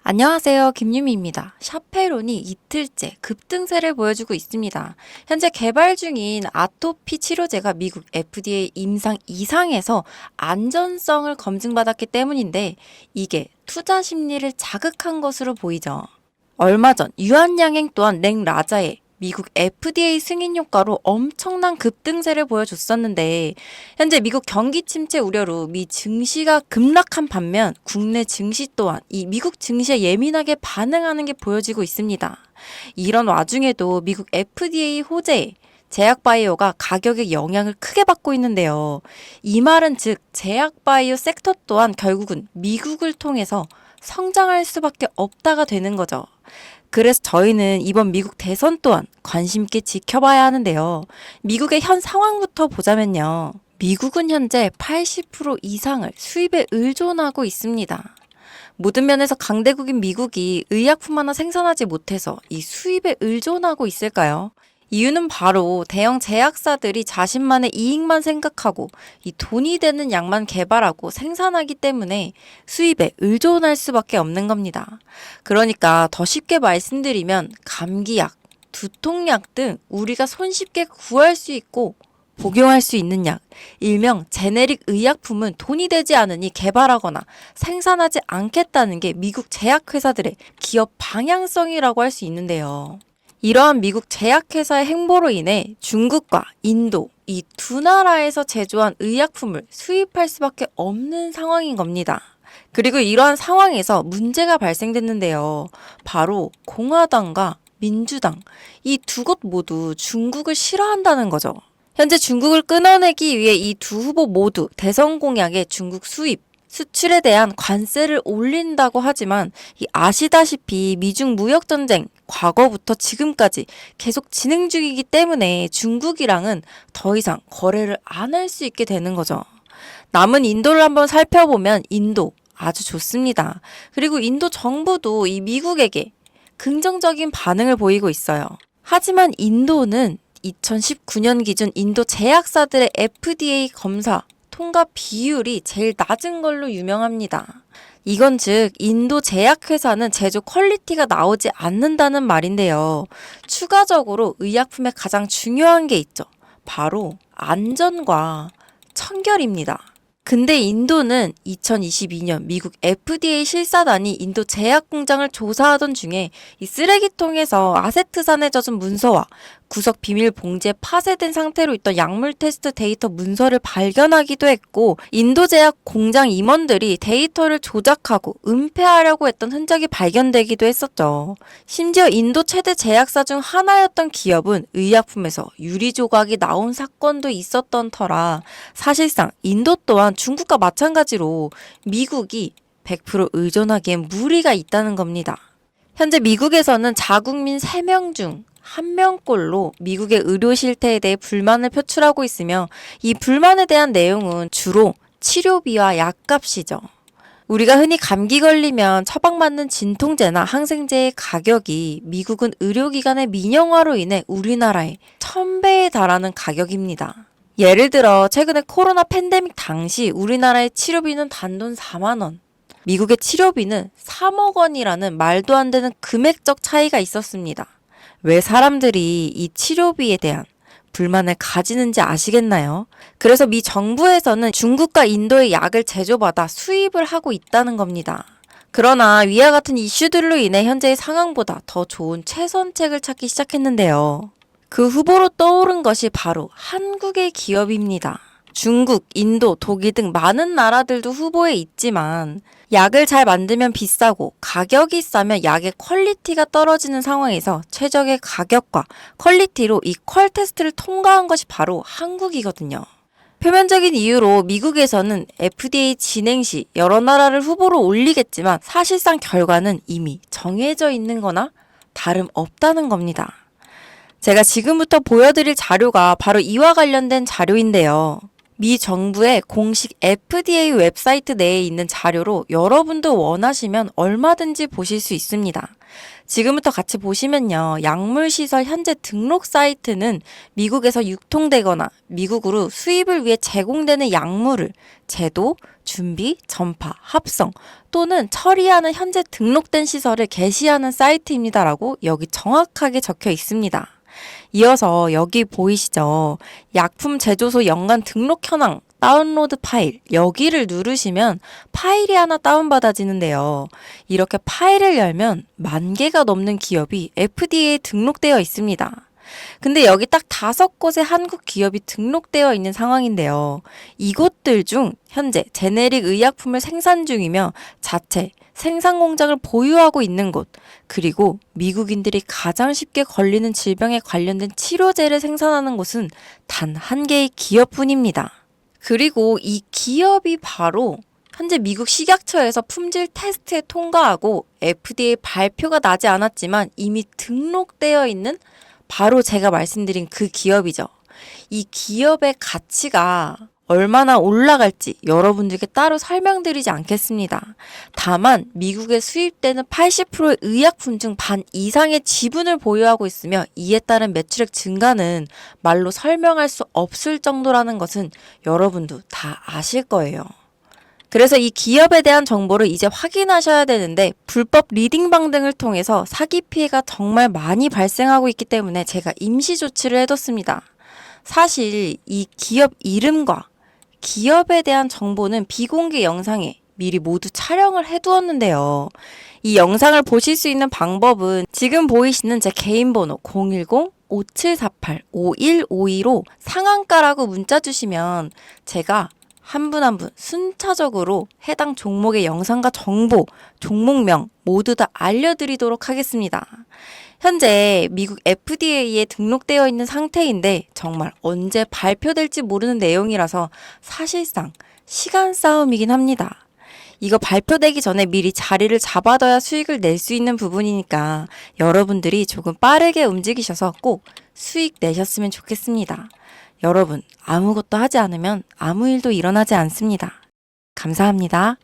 안녕하세요. 김유미입니다. 샤페론이 이틀째 급등세를 보여주고 있습니다. 현재 개발 중인 아토피 치료제가 미국 FDA 임상 이상에서 안전성을 검증받았기 때문인데 이게 투자 심리를 자극한 것으로 보이죠. 얼마 전 유한양행 또한 랭라자의 미국 FDA 승인 효과로 엄청난 급등세를 보여줬었는데 현재 미국 경기 침체 우려로 미 증시가 급락한 반면 국내 증시 또한 이 미국 증시에 예민하게 반응하는 게 보여지고 있습니다. 이런 와중에도 미국 FDA 호재에 제약바이오가 가격의 영향을 크게 받고 있는데요. 이 말은 즉 제약바이오 섹터 또한 결국은 미국을 통해서 성장할 수밖에 없다가 되는 거죠. 그래서 저희는 이번 미국 대선 또한 관심 있게 지켜봐야 하는데요. 미국의 현 상황부터 보자면요. 미국은 현재 80% 이상을 수입에 의존하고 있습니다. 모든 면에서 강대국인 미국이 의약품 하나 생산하지 못해서 이 수입에 의존하고 있을까요? 이유는 바로 대형 제약사들이 자신만의 이익만 생각하고 이 돈이 되는 약만 개발하고 생산하기 때문에 수입에 의존할 수밖에 없는 겁니다. 그러니까 더 쉽게 말씀드리면 감기약, 두통약 등 우리가 손쉽게 구할 수 있고 복용할 수 있는 약, 일명 제네릭 의약품은 돈이 되지 않으니 개발하거나 생산하지 않겠다는 게 미국 제약회사들의 기업 방향성이라고 할 수 있는데요. 이러한 미국 제약회사의 행보로 인해 중국과 인도 이 두 나라에서 제조한 의약품을 수입할 수밖에 없는 상황인 겁니다. 그리고 이러한 상황에서 문제가 발생됐는데요. 바로 공화당과 민주당 이 두 곳 모두 중국을 싫어한다는 거죠. 현재 중국을 끊어내기 위해 이 두 후보 모두 대선 공약에 중국 수입, 수출에 대한 관세를 올린다고 하지만 아시다시피 미중 무역전쟁 과거부터 지금까지 계속 진행 중이기 때문에 중국이랑은 더 이상 거래를 안 할 수 있게 되는 거죠. 남은 인도를 한번 살펴보면 인도 아주 좋습니다. 그리고 인도 정부도 이 미국에게 긍정적인 반응을 보이고 있어요. 하지만 인도는 2019년 기준 인도 제약사들의 FDA 검사 통과 비율이 제일 낮은 걸로 유명합니다. 이건 즉 인도 제약회사는 제조 퀄리티가 나오지 않는다는 말인데요. 추가적으로 의약품에 가장 중요한 게 있죠. 바로 안전과 청결입니다. 근데 인도는 2022년 미국 FDA 실사단이 인도 제약 공장을 조사하던 중에 이 쓰레기통에서 아세트산에 젖은 문서와 구석 비밀 봉지에 파쇄된 상태로 있던 약물 테스트 데이터 문서를 발견하기도 했고 인도 제약 공장 임원들이 데이터를 조작하고 은폐하려고 했던 흔적이 발견되기도 했었죠. 심지어 인도 최대 제약사 중 하나였던 기업은 의약품에서 유리 조각이 나온 사건도 있었던 터라 사실상 인도 또한 중국과 마찬가지로 미국이 100% 의존하기엔 무리가 있다는 겁니다. 현재 미국에서는 자국민 3명 중 1명꼴로 미국의 의료 실태에 대해 불만을 표출하고 있으며 이 불만에 대한 내용은 주로 치료비와 약값이죠. 우리가 흔히 감기 걸리면 처방받는 진통제나 항생제의 가격이 미국은 의료기관의 민영화로 인해 우리나라의 1000배에 달하는 가격입니다. 예를 들어 최근에 코로나 팬데믹 당시 우리나라의 치료비는 단돈 4만 원, 미국의 치료비는 3억 원이라는 말도 안 되는 금액적 차이가 있었습니다. 왜 사람들이 이 치료비에 대한 불만을 가지는지 아시겠나요? 그래서 미 정부에서는 중국과 인도의 약을 제조받아 수입을 하고 있다는 겁니다. 그러나 위와 같은 이슈들로 인해 현재의 상황보다 더 좋은 최선책을 찾기 시작했는데요. 그 후보로 떠오른 것이 바로 한국의 기업입니다. 중국, 인도, 독일 등 많은 나라들도 후보에 있지만 약을 잘 만들면 비싸고 가격이 싸면 약의 퀄리티가 떨어지는 상황에서 최적의 가격과 퀄리티로 이 퀄 테스트를 통과한 것이 바로 한국이거든요. 표면적인 이유로 미국에서는 FDA 진행 시 여러 나라를 후보로 올리겠지만 사실상 결과는 이미 정해져 있는 거나 다름없다는 겁니다. 제가 지금부터 보여드릴 자료가 바로 이와 관련된 자료인데요. 미 정부의 공식 FDA 웹사이트 내에 있는 자료로 여러분도 원하시면 얼마든지 보실 수 있습니다. 지금부터 같이 보시면요. 약물시설 현재 등록 사이트는 미국에서 유통되거나 미국으로 수입을 위해 제공되는 약물을 제도, 준비, 전파, 합성 또는 처리하는 현재 등록된 시설을 게시하는 사이트입니다라고 여기 정확하게 적혀 있습니다. 이어서 여기 보이시죠? 약품 제조소 연간 등록 현황 다운로드 파일 여기를 누르시면 파일이 하나 다운받아지는데요. 이렇게 파일을 열면 10,000개가 넘는 기업이 FDA에 등록되어 있습니다. 근데 여기 딱 5곳의 한국 기업이 등록되어 있는 상황인데요. 이곳들 중 현재 제네릭 의약품을 생산 중이며 자체 생산 공장을 보유하고 있는 곳, 그리고 미국인들이 가장 쉽게 걸리는 질병에 관련된 치료제를 생산하는 곳은 단 한 개의 기업뿐입니다. 그리고 이 기업이 바로 현재 미국 식약처에서 품질 테스트에 통과하고 FDA 발표가 나지 않았지만 이미 등록되어 있는 바로 제가 말씀드린 그 기업이죠. 이 기업의 가치가 얼마나 올라갈지 여러분들께 따로 설명드리지 않겠습니다. 다만 미국에 수입되는 80%의 의약품 중 반 이상의 지분을 보유하고 있으며 이에 따른 매출액 증가는 말로 설명할 수 없을 정도라는 것은 여러분도 다 아실 거예요. 그래서 이 기업에 대한 정보를 이제 확인하셔야 되는데 불법 리딩방 등을 통해서 사기 피해가 정말 많이 발생하고 있기 때문에 제가 임시 조치를 해뒀습니다. 사실 이 기업 이름과 기업에 대한 정보는 비공개 영상에 미리 모두 촬영을 해두었는데요. 이 영상을 보실 수 있는 방법은 지금 보이시는 제 개인 번호 010-5748-5152로 상한가라고 문자 주시면 제가 한 분 한 분 순차적으로 해당 종목의 영상과 정보, 종목명 모두 다 알려드리도록 하겠습니다. 현재 미국 FDA에 등록되어 있는 상태인데 정말 언제 발표될지 모르는 내용이라서 사실상 시간 싸움이긴 합니다. 이거 발표되기 전에 미리 자리를 잡아둬야 수익을 낼 수 있는 부분이니까 여러분들이 조금 빠르게 움직이셔서 꼭 수익 내셨으면 좋겠습니다. 여러분, 아무것도 하지 않으면 아무 일도 일어나지 않습니다. 감사합니다.